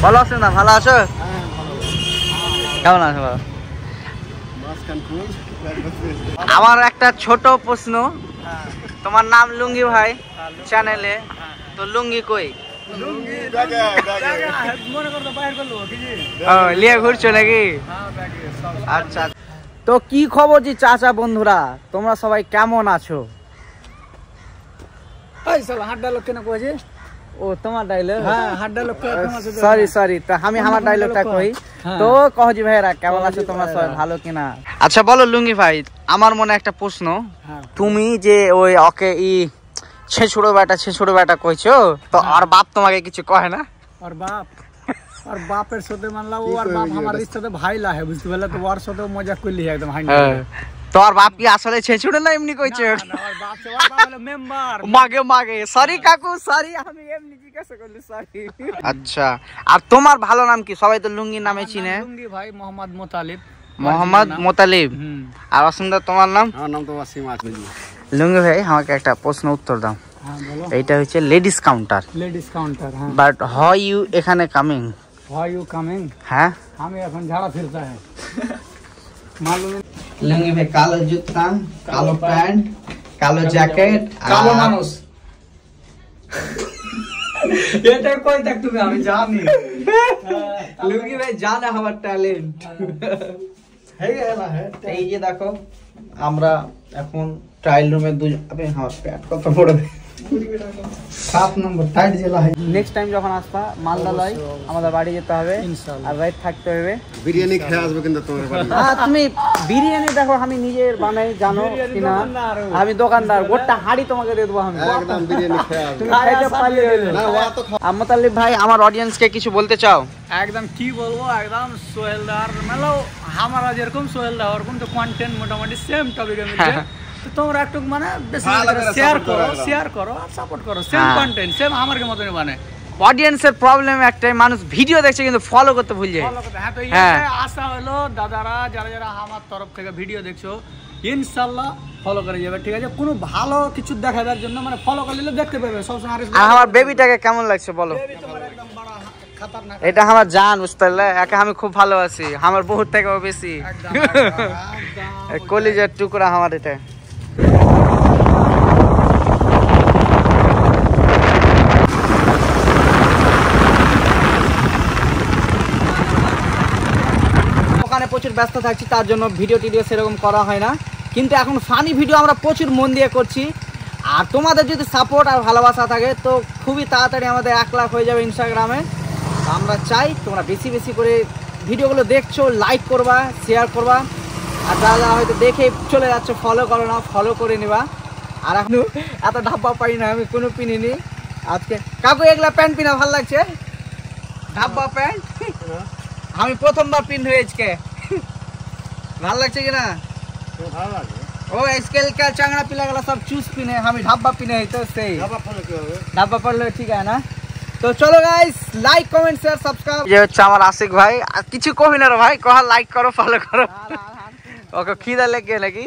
ভালো আছো না? ভালো আছো? কেমন আছো? আমার একটা ছোট প্রশ্ন, তোমার নাম লুঙ্গি ভাই চ্যানেলে, তো লুঙ্গি কই? লিয়ে ঘুরছো নাকি? আচ্ছা, তো কি খবর জি চাচা বন্ধুরা, তোমরা সবাই কেমন আছো? ও তোমার ডায়লগ, সরি তো আমি আমার ডায়লগটা কই। তো কহজি ভাইরা কেমন আছো তোমরা সবাই, ভালো কিনা? আচ্ছা বলো লুঙ্গি ভাই, আমার মনে একটা প্রশ্ন, তুমি যে ওই ওকে ছেছুড়ো বেটা কইছো, তো আর বাপ তোমাকে কিছু কহে না? আর বাপের সাথে মানলাম, ও আর বাপ আমার সাথে ভাই লাগে, বুঝতে পারলে? তো ওর সাথে মজা করলি একদম হাই। তো আর বাপ কি আসলে ছেছুড়ো না এমনি কইছো? মাগে সরি কাকু, সরি আমি এমনি জিজ্ঞাসা করলি, সরি। আচ্ছা, আর তোমার ভালো নাম কি? সবাই তো লুঙ্গি নামে চিনে। লুঙ্গি ভাই মোহাম্মদ মোতালিব। আর অসুন্দর তোমার নাম? আমার নাম তো ওয়াসিম আহমেদ। লুঙ্গি ভাই আমাকে একটা প্রশ্ন উত্তর দাও। এইটা হচ্ছে ladies counter, but how you এখানে কামিং? হ্যাঁ, আমি এখন ঝাড়া ফিরতা হ্যাঁ। লুঙ্গি ভাই কালো জুতা, কালো প্যান্ট, কালো জ্যাকেট, কালো মানুষ। এটা কই দেখ তুমি, আমি জানি লুঙ্গি ভাই জানে আমার ট্যালেন্ট। এই যে দেখো, আমরা এখন ট্রায়াল রুমে দুজন, আপনি আমার প্যান্ট কত বড়, 7 নম্বর টাইট জেলা হয়। নেক্সট টাইম যখন আসবা মালদালয় আমাদের বাড়ি যেতে হবে আর রাইট থাকতে হবে। বিরিয়ানি খেয়ে আসবে কিন্তু তোমার বাড়ি। তুমি বিরিয়ানি দেখো আমি নিজের বানাই, জানো কিনা? আমি দোকানদার, গোটা হাড়ি তোমাকে দিয়ে দেবো আমি, একদম বিরিয়ানি খেয়ে আসবে। তুমি খাইতে পারলে হলো না। ওয়া তো মোতালিব ভাই আমার অডিয়েন্সকে কিছু বলতে চাও? একদম কি বলবো, একদম সোহেলদার মানে আমরা যেরকম সোহেলদার ওরকম তো কন্টেন্ট মোটামুটি সেম টপিকে মিলছে। তো তোমরা একটু মানে বেশি শেয়ার করো আর সাপোর্ট করো, সেম কন্টেন্ট সেম আমার মতনই মানে। অডিয়েন্সের প্রবলেম একটাই, মানুষ ভিডিও দেখছে কিন্তু ফলো করতে ভুল যায়। হ্যাঁ, তো এইটাই আশা হলো দাদারা যারা আমার তরফ থেকে ভিডিও দেখছো ইনশাআল্লাহ ফলো করে যাবে, ঠিক আছে? কোনো ভালো কিছু দেখাবার জন্য মানে ফলো করলে দেখতে পাবে সবসময়। আর আমার বেবিটাকে কেমন লাগছে বলো? এটা আমার জান, বুঝতে পারলে? একে আমি খুব ভালোবাসি, আমার বহুত থেকেও বেশি, কলিজার টুকরা আমার এটা। ওখানে প্রচুর ব্যস্ত থাকছি, তার জন্য ভিডিও সেরকম করা হয় না, কিন্তু এখন ফানি ভিডিও আমরা প্রচুর মন দিয়ে করছি। আর তোমাদের যদি সাপোর্ট আর ভালোবাসা থাকে তো খুবই তাড়াতাড়ি আমাদের 1 লাখ হয়ে যাবে ইনস্টাগ্রামে। আমরা চাই তোমরা বেশি বেশি করে ভিডিওগুলো দেখছো, লাইক করবা, শেয়ার করবা, আর যারা হয়তো দেখে চলে যাচ্ছে ফলো করো না, ফলো করে নিবা। আর এখন এত ধাব্বা পাই না, আমি কোনো পিনিনি আজকে। কাকু এগুলা প্যান্ট পিনা ভালো লাগছে, ধাব্বা প্যান্ট আমি প্রথমবার পিন হয়েছে, ভালো লাগছে কিনা? ভালো লাগে। ও স্কেল का चांगड़ा पिला गला सब चूस पिने, हम ढाबा पिने है तो सही ढाबा पड़ले ठीक है ना। तो चलो guys, like comment share subscribe. ये হচ্ছে আমার আশিক ভাই, কিছু কবি না রে ভাই, কহ লাইক করো, ফলো করো। ওকে খিদা লেগে নাকি?